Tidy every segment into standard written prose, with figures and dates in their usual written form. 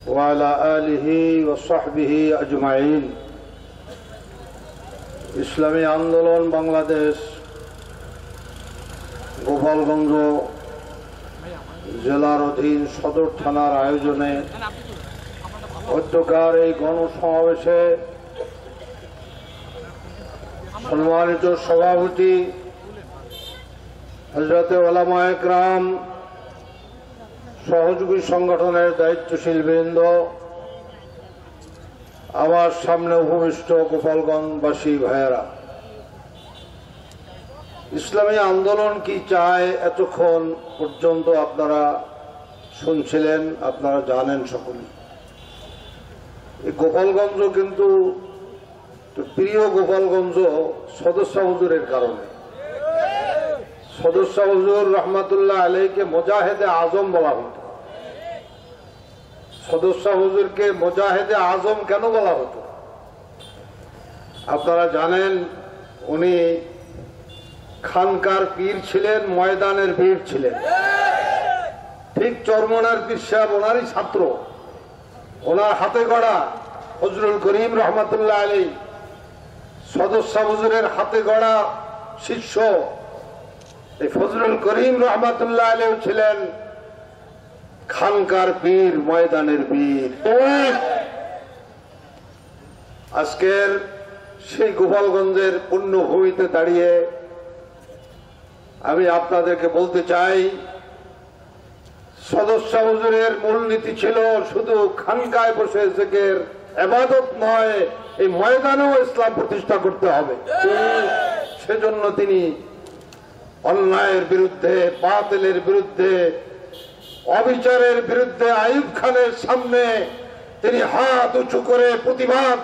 وعلى آله وصحبه أجمعين। ইসলামী আন্দোলন বাংলাদেশ গোপালগঞ্জ জেলার অধীন সদর থানার আয়োজনে মধ্যকার এই গণসমাবেশে সম্মানিত সভাপতি হযরতে উলামায়ে কেরাম, সহযোগী সংগঠনের দায়িত্বশীল বৃন্দ, আমার সামনে উপবিষ্ট গোপালগঞ্জবাসী ভাইয়েরা, ইসলামী আন্দোলন কি চায় এতক্ষণ পর্যন্ত আপনারা শুনছিলেন, আপনারা জানেন সকলে। এই গোপালগঞ্জ কিন্তু প্রিয় গোপালগঞ্জ সদস্য হুজুরের কারণে। সদস্য হুজুর রহমাতুল্লাহ আলাইহিকে মুজাহিদে আজম বলা হতো। সদস্য হুজুরকে মুজাহিদে আজম কেন বলা হতো? আপনারা জানেন, উনি খানকার পীর ছিলেন, ময়দানের পীর ছিলেন। ঠিক চরমনার পীর সাহেব ওনারই ছাত্র, ওনার হাতে গড়া ফজলুল করিম রহমাতুল্লাহ আলাইহি সদস্য হুজুরের হাতে গড়া শিষ্য। এই ফজলুল করিম রহমাতুল্লাহ আলাইহি ছিলেন খানকার পীর, ময়দানের পীর। আজকের সেই গোপালগঞ্জের পুণ্যভূমিতে দাঁড়িয়ে আমি আপনাদেরকে বলতে চাই, সদস্য হুজুরের মূলনীতি ছিল শুধু খানকায় বসে জিকির ইবাদত নয়, এই ময়দানেও ইসলাম প্রতিষ্ঠা করতে হবে। সেজন্য তিনি অন্যায়ের বিরুদ্ধে, বাতিলের বিরুদ্ধে, অবিচারের বিরুদ্ধে আইয়ুব খানের সামনে তিনি হাত উঁচু করে প্রতিবাদ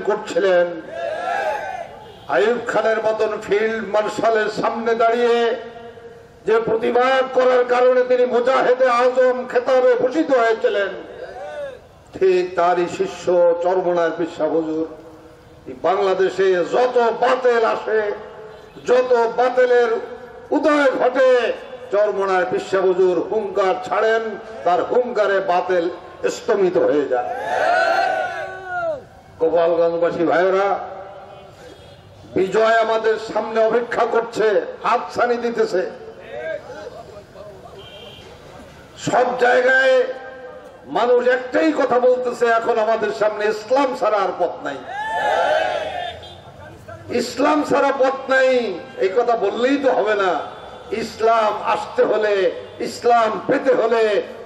করছিলেন। আইয়ুব খানের মতন ফিল্ড মার্শালের সামনে দাঁড়িয়ে যে প্রতিবাদ করার কারণে তিনি মুজাহিদে আজম খেতাবে ভূষিত হয়েছিলেন, ঠিক তারই শিষ্য চরমনার পীর সাহেব হুজুর। বাংলাদেশে যত বাতিল আসে, যত বাতিলের উদয় ঘটে, চরমনার পীর সাহেব হুজুর হুঙ্কার ছাড়েন, তার হুঙ্কারে বাতিল স্তমিত হয়ে যায়। গোপালগঞ্জবাসী ভাইয়েরা, বিজয় আমাদের সামনে অপেক্ষা করছে, হাতছানি দিতেছে। সব জায়গায় মানুষ একটাই কথা বলতেছে, এখন আমাদের সামনে ইসলাম ছাড়া আর পথ নাই, ইসলাম ছাড়া পথ নাই। এই কথা বললেই তো হবে না। ইসলাম আসতে হলে, ইসলাম পেতে হলে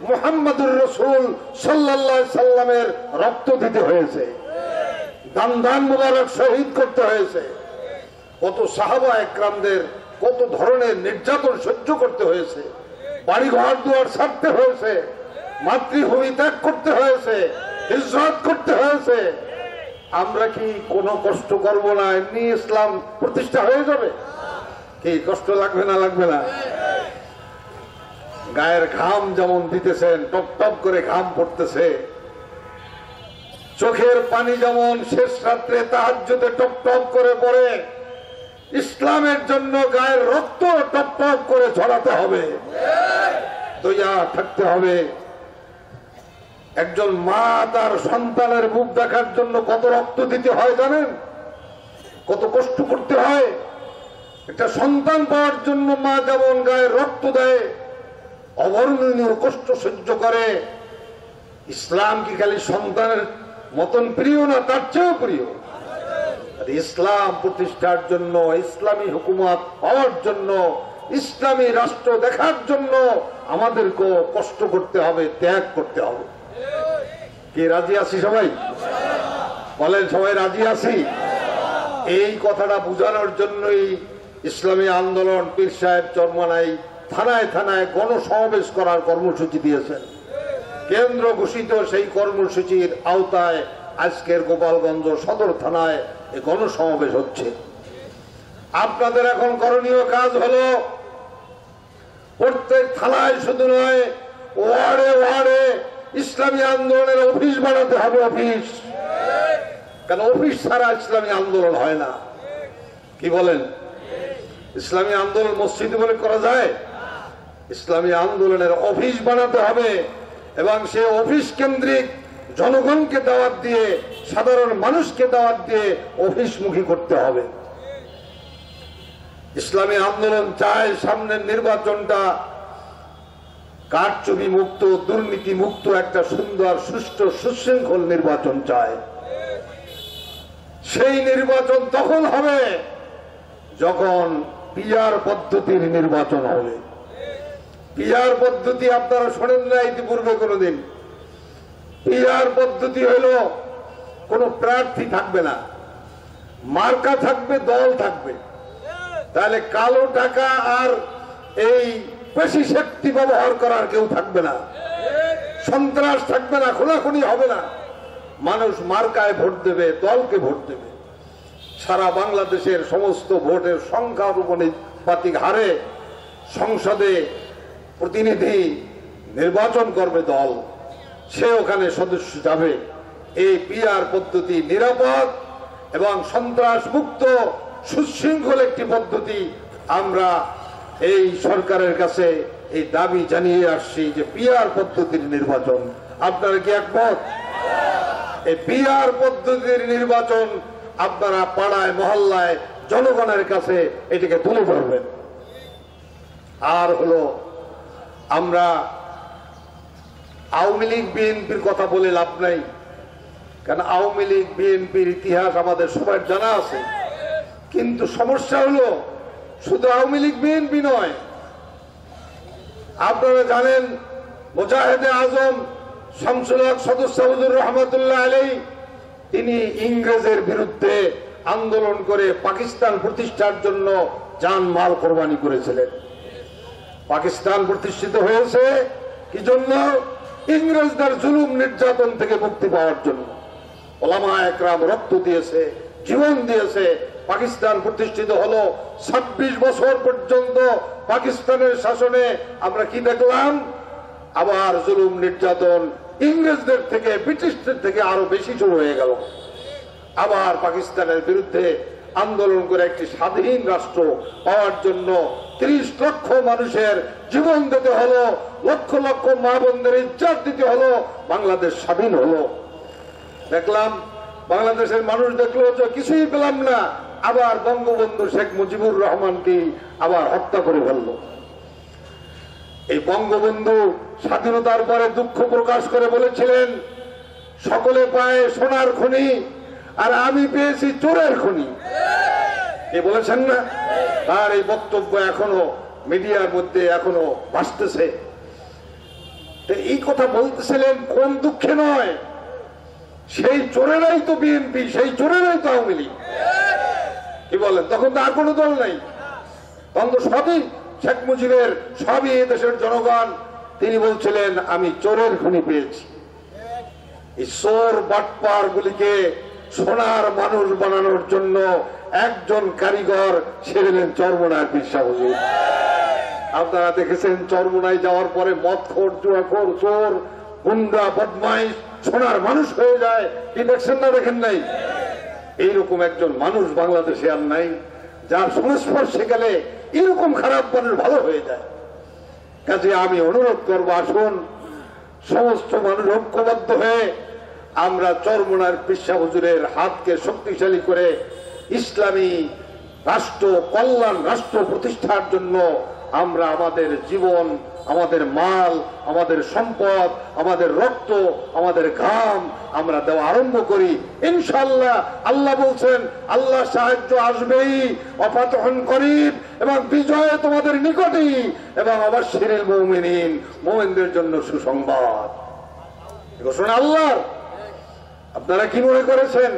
মুহাম্মদুর রাসূল সাল্লাল্লাহু আলাইহি সাল্লামের রক্ত দিতে হয়েছে, দান মুবারক শহীদ করতে হয়েছে। কত সাহাবা একরামদের কত ধরনের নির্যাতন সহ্য করতে হয়েছে, বাড়ি ঘর দুয়ার ছাড়তে হয়েছে, মাতৃভূমি ত্যাগ করতে হয়েছে, হিজরত করতে হয়েছে। আমরা কি কোনো কষ্ট করব না, এমনি ইসলাম প্রতিষ্ঠা হয়ে যাবে? কি কষ্ট লাগবে না? লাগবে না? গায়ের ঘাম যেমন দিতেছেন, টপ টপ করে ঘাম পড়তেছে, চোখের পানি যেমন শেষ রাত্রে তাহাজ্জুদে টপ টপ করে পড়ে, ইসলামের জন্য গায়ের রক্ত টপ টপ করে ঝরাতে হবে, দয়া থাকতে হবে। একজন মা তার সন্তানের মুখ দেখার জন্য কত রক্ত দিতে হয় জানেন? কত কষ্ট করতে হয়। একটা সন্তান পাওয়ার জন্য মা যেমন গায়ে রক্ত দেয়, অবর্ণনীয় কষ্ট সহ্য করে। ইসলাম কি খালি সন্তানের মতন প্রিয় না, তার চেয়েও প্রিয়। ইসলাম প্রতিষ্ঠার জন্য, ইসলামী হুকুমত পাওয়ার জন্য, ইসলামী রাষ্ট্র দেখার জন্য আমাদেরকে কষ্ট করতে হবে, ত্যাগ করতে হবে। কি রাজি আছি সবাই? বলেন, সবাই রাজি আছি? এই কথাটা বোঝানোর জন্যই ইসলামী আন্দোলন পীর সাহেব চরমনাই থানায় থানায় গণসমাবেশ করার কর্মসূচি দিয়েছেন। কেন্দ্র ঘোষিত সেই কর্মসূচির আওতায় আজকের গোপালগঞ্জ সদর থানায় এই গণসমাবেশ হচ্ছে। আপনাদের এখন করণীয় কাজ হলো, প্রত্যেক থানায় শুধু নয়, ওয়ার্ডে ওয়ার্ডে ইসলামী আন্দোলনের অফিস বানাতে হবে। অফিস, কারণ অফিস ছাড়া ইসলামী আন্দোলন হয় না। কি বলেন? ইসলামী আন্দোলন মসজিদে বলে করা যায়? ইসলামী আন্দোলনের অফিস বানাতে হবে এবং সে অফিস কেন্দ্রিক জনগণকে দাওয়াত দিয়ে, সাধারণ মানুষকে দাওয়াত দিয়ে অফিসমুখী করতে হবে। ইসলামী আন্দোলন চায় সামনের নির্বাচনটা কারচুপি মুক্ত, দুর্নীতি মুক্ত একটা সুন্দর সুষ্ঠু সুশৃঙ্খল নির্বাচন চায়। সেই নির্বাচন তখন হবে যখন পিআর পদ্ধতির নির্বাচন হবে। পিআর পদ্ধতি আপনারা শোনেন না ইতিপূর্বে কোনদিন? পিআর পদ্ধতি হইল কোন প্রার্থী থাকবে না, মার্কা থাকবে, দল থাকবে। তাহলে কালো টাকা আর এই পেশি শক্তি ব্যবহার করার কেউ থাকবে না, সন্ত্রাস থাকবে না, খুনাখুনি হবে না। মানুষ মার্কায় ভোট দেবে, দলকে ভোট দেবে। সারা বাংলাদেশের সমস্ত ভোটের সংখ্যার উপনিপাতিক হারে সংসদে প্রতিনিধি নির্বাচন করবে দল, সে ওখানে সদস্য যাবে। এই পিআর পদ্ধতি নিরাপদ এবং সন্ত্রাস মুক্ত সুশৃঙ্খল একটি পদ্ধতি। আমরা এই সরকারের কাছে এই দাবি জানিয়ে আসছি যে পিআর পদ্ধতির নির্বাচন। আপনারা কি একমত? এই পিআর পদ্ধতির নির্বাচন আপনারা পাড়ায় মহল্লায় জনগণের কাছে এটিকে তুলে ধরবেন। আর হলো, আমরা আওয়ামী লীগ বিএনপির কথা বলে লাভ নাই, কারণ আওয়ামী লীগ বিএনপির ইতিহাস আমাদের সবার জানা আছে। কিন্তু সমস্যা হলো শুধু আওয়ামী লীগ বিএনপি নয়, আপনারা জানেন মুজাহিদে আজম শামসুল হক সদস্য রহমতুল্লাহ আলাইহি, তিনি ইংরেজের বিরুদ্ধে আন্দোলন করে পাকিস্তান প্রতিষ্ঠার জন্য জানমাল কোরবানি করেছিলেন। পাকিস্তান প্রতিষ্ঠিত হয়েছে কি জন্য? ইংরেজদের জুলুম নির্যাতন থেকে মুক্তি পাওয়ার জন্য। ওলামা একরাম রক্ত দিয়েছে, জীবন দিয়েছে। পাকিস্তান প্রতিষ্ঠিত হলো। 26 বছর পর্যন্ত পাকিস্তানের শাসনে আমরা কি দেখলাম? আবার জুলুম নির্যাতন ইংরেজদের থেকে, ব্রিটিশদের থেকে আরো বেশি শুরু হয়ে গেল। আবার পাকিস্তানের বিরুদ্ধে আন্দোলন করে একটি স্বাধীন রাষ্ট্র পাওয়ার জন্য 30 লক্ষ মানুষের জীবন দিতে হলো, লক্ষ লক্ষ মা বোনদের ইজ্জত দিতে হলো, বাংলাদেশ স্বাধীন হলো। দেখলাম বাংলাদেশের মানুষ দেখলো যে কিছুই পেলাম না, আবার বঙ্গবন্ধু শেখ মুজিবুর রহমানকে আবার হত্যা করে ফেলল। এই বঙ্গবন্ধু স্বাধীনতার পরে দুঃখ প্রকাশ করে বলেছিলেন, সকলে পায় সোনার খনি আর আমি পেয়েছি চোরের খনি। এ বলেছেন না? তার এই বক্তব্য এখনো মিডিয়ার মধ্যে এখনো ভাসতেছে। এই কথা বলতেছিলেন কোন দুঃখে নয়, সেই চোরেরাই তো বিএনপি, সেই চোরেরাই তো আওয়ামী লীগ। কি বলেন? তখন তো আর কোনো দল নাই, তখন তো সবই শেখ মুজিবের, সবই দেশের জনগণ। তিনি বলছিলেন আমি চোরের খনি পেয়েছি। এই চোর বাটপার গুলিকে সোনার মানুষ বানানোর জন্য একজন কারিগর, সে হলেন চরমোনায় পীর সাহেব হুজুর। আপনারা দেখেছেন চরমোনায় যাওয়ার পরে মদখোর, জুয়াখোর, চোর, গুন্ডা, বদমাইশ সোনার মানুষ হয়ে যায়। কি দেখছেন না? দেখেন নাই? এইরকম একজন মানুষ বাংলাদেশে আর নাই, যার সংস্পর্শে গেলে এরকম খারাপ মানুষ ভালো হয়ে যায়। কাজে আমি অনুরোধ করবো, আসুন সমস্ত মানুষ ঐক্যবদ্ধ হয়ে আমরা চরমোনার পীর সাহেব হুজুরের হাতকে শক্তিশালী করে ইসলামী রাষ্ট্র, কল্যাণ রাষ্ট্র প্রতিষ্ঠার জন্য আমরা আমাদের জীবন, আমাদের মাল, আমাদের সম্পদ, আমাদের রক্ত, আমাদের ঘাম আমরা দেওয়া আরম্ভ করি। ইনশাআল্লাহ আল্লাহ বলছেন আল্লাহ সাহায্য আসবেই, অফাতহুন করিব, এবং বিজয় তোমাদের নিকটেই, এবং অবশ্যিরিল মুমিনিন, মুমিনদের জন্য সুসংবাদ। ঘোষণা আল্লাহর। আপনারা কি মনে করেছেন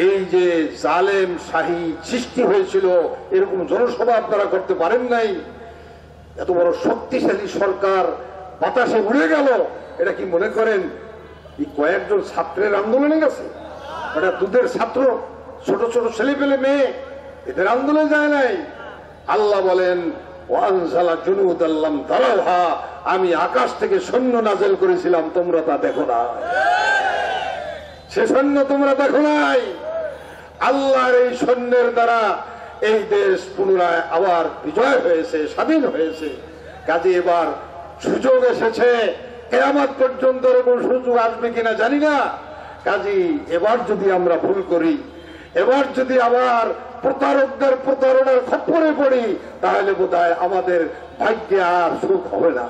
এই যে জালেম শাহী সৃষ্টি হয়েছিল, এরকম জনসভা আপনারা করতে পারেন নাই? এত বড় শক্তিশালী সরকার বাতাসে উড়ে গেল, এটা কি মনে করেন এই কয়েকজন ছাত্রের আন্দোলনে গেছে? এটা দুধের ছাত্র, ছোট ছোট ছেলে পেলে মেয়ে, এদের আন্দোলনে যায় নাই। আল্লাহ বলেন ওয়ানজালা জুনুদাল্লাম তারাউহা, আমি আকাশ থেকে সৈন্য নাযিল করেছিলাম, তোমরা তা দেখো না। সে সৈন্য তোমরা দেখো নাই। আল্লাহর এই সৈন্যের দ্বারা এই দেশ পুনরায় আবার বিজয় হয়েছে, স্বাধীন হয়েছে। কাজে এবার সুযোগ এসেছে কিয়ামত পর্যন্ত এরকম সুযোগ আসবে কিনা জানি না। কাজী এবার যদি আমরা ভুল করি, এবার যদি আবার প্রতারকদের প্রতারণার খপ্পরে পড়ি, তাহলে বোধহয় আমাদের ভাগ্যে আর সুখ হবে না।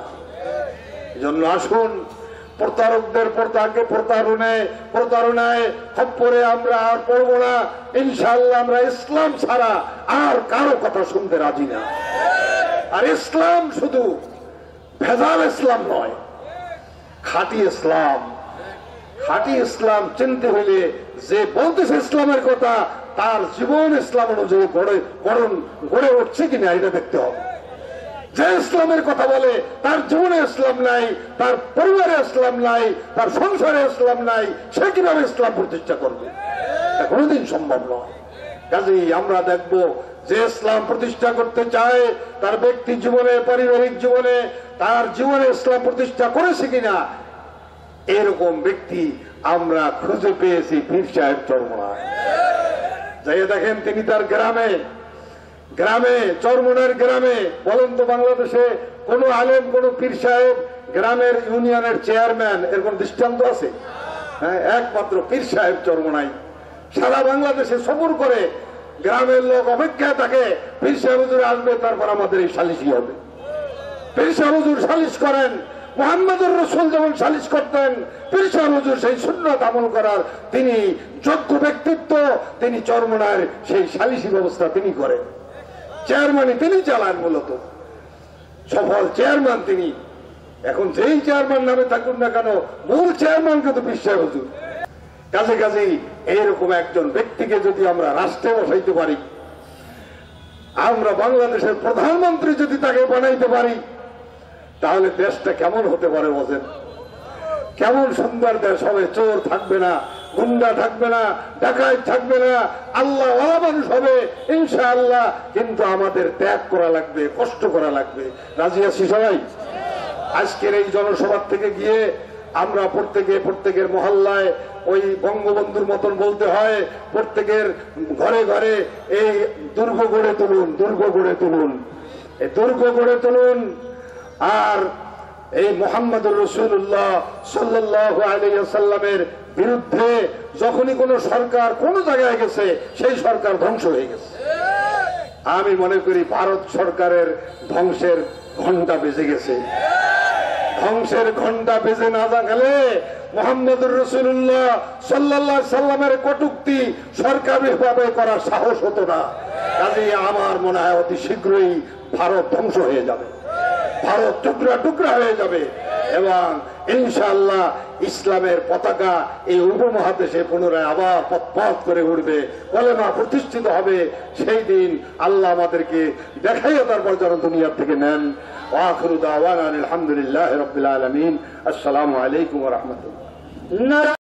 এজন্য আসুন, প্রতারকদের প্রতারণায় খপ্পরে আমরা আর পড়বো না। ইনশাআল্লাহ আমরা ইসলাম ছাড়া আর কারো কথা শুনতে রাজি না। আর ইসলাম শুধু ভেজাল ইসলাম নয়, খাঁটি ইসলাম। খাঁটি ইসলাম চিনতে হইলে যে বলতেছে ইসলামের কথা, তার জীবন ইসলাম অনুযায়ী গড়ে উঠছে কিনা এটা দেখতে হবে। যে ইসলামের কথা বলে তার জীবনে ইসলাম নাই, তার পরিবারে ইসলাম নাই, তার সংসারে ইসলাম নাই, সে কিভাবে ইসলাম প্রতিষ্ঠা করবে? কোনদিন সম্ভব নয়। কাজেই আমরা দেখব যে ইসলাম প্রতিষ্ঠা করতে চায়, তার ব্যক্তি জীবনে, পারিবারিক জীবনে, তার জীবনে ইসলাম প্রতিষ্ঠা করেছে কিনা এরকম ব্যক্তি আমরা খুঁজে পেয়েছি পীর সাহেব চরমোনায়। যাই দেখেন, তিনি তার গ্রামে চরমোনার গ্রামে, বলেন তো বাংলাদেশে কোন আলেম, কোন পীর সাহেব গ্রামের ইউনিয়নের চেয়ারম্যান এর কোন দৃষ্টান্ত আছে? হ্যাঁ, একমাত্র পীর সাহেব চরমোনাই সারা বাংলাদেশে সফর করে। গ্রামের লোক অপেক্ষায় থাকে, পীর সাহেব হুজুর আসবে, তারপর আমাদের এই সালিশি হবে। পীর সাহেব হুজুর সালিশ করেন, মুহাম্মদুর রাসূল যেমন সালিশ করতেন, পীর সাহেব হুজুর সেই সুন্নাত আমল করার তিনি যোগ্য ব্যক্তিত্ব। তিনি চরমোনার সেই সালিশি ব্যবস্থা তিনি করেন। চেয়ারম্যানই তিনি চালান, মূলত সফল চেয়ারম্যান তিনি। এখন যেই চেয়ারম্যান নামে থাকুন না কেন, মূল চেয়ারম্যান কিন্তু পীর সাহেব হুজুর। কাজেই এইরকম একজন ব্যক্তিকে যদি আমরা রাষ্ট্রে বসাইতে পারি, আমরা বাংলাদেশের প্রধানমন্ত্রী যদি তাকে বানাইতে পারি, তাহলে দেশটা কেমন হতে পারে বোঝেন? কেমন সুন্দর দেশ হবে। চোর থাকবে না, গুন্ডা থাকবে না, ডাকাত থাকবে না, আল্লাহ ওয়ালা মানুষ হবে ইনশাআল্লাহ। কিন্তু আমাদের ত্যাগ করা লাগবে, কষ্ট করা লাগবে। রাজি আছি সবাই? আজকের এই জনসভা থেকে গিয়ে আমরা প্রত্যেকের মহল্লায় ওই বঙ্গবন্ধুর মতন বলতে হয়, প্রত্যেকের ঘরে ঘরে এই দুর্গ গড়ে তুলুন, এই দুর্গ গড়ে তুলুন। আর এই মুহাম্মদুর রাসূলুল্লাহ সাল্লাল্লাহু আলাইহি ওয়াসাল্লামের বিরুদ্ধে যখনই কোন সরকার কোন জায়গায় গেছে, সেই সরকার ধ্বংস হয়ে গেছে। আমি মনে করি ভারত সরকারের ধ্বংসের ঘন্টা বেজে গেছে। ধ্বংসের ঘন্টা বেজে না গেলে মুহাম্মদুর রাসূলুল্লাহ সাল্লাল্লাহু আলাইহি সাল্লামের কটূক্তি সরকারিভাবে করার সাহস হতো না। কাজেই আমার মনে হয় অতি শীঘ্রই ভারত ধ্বংস হয়ে যাবে, ভারত টুকরা টুকরা হয়ে যাবে, এবং ইনশাআল্লাহ ইসলামের পতাকা এই উপমহাদেশে পুনরায় আবার পথ করে উঠবে, কলেমা প্রতিষ্ঠিত হবে। সেই দিন আল্লাহ আমাদেরকে দেখাইয়া তারপর যেন দুনিয়ার থেকে নেন। ওয়াখিরু দাওয়ানা আলহামদুলিল্লাহি রাব্বিল আলামিন। আসসালামু আলাইকুম ওয়া রাহমাতুল্লাহ।